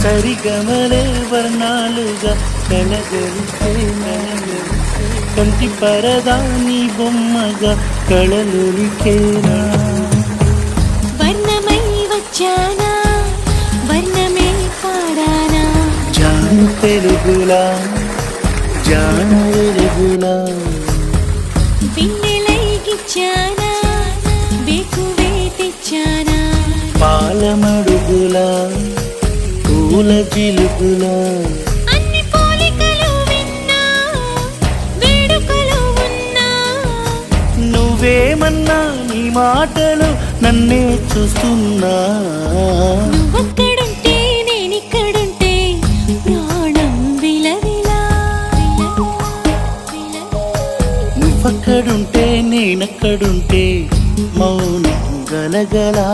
సరిగమలే వర్ణాలుగా కలగలిసే కంటి పరదా నీ బొమ్మగా కళలులికేనా వర్ణమై వచ్చానా వర్ణమే పాడానా జాను తెలుగులా జాను వెలుగులా పిన్నెలై గిచ్చానా బేకువే తెచ్చానా పాలమడుగులా పూల జిలుగులా అన్ని పోలికలు విన్నా వేడుకలు ఉన్నా నువ్వేమన్నా నీ మాటలు నన్నే చూస్తున్నా నువ్వక్కడుంటే నేనిక్కడుంటే ప్రాణం విలవిలా నువ్వక్కడుంటే నేనక్కడుంటే మౌనం గలగలా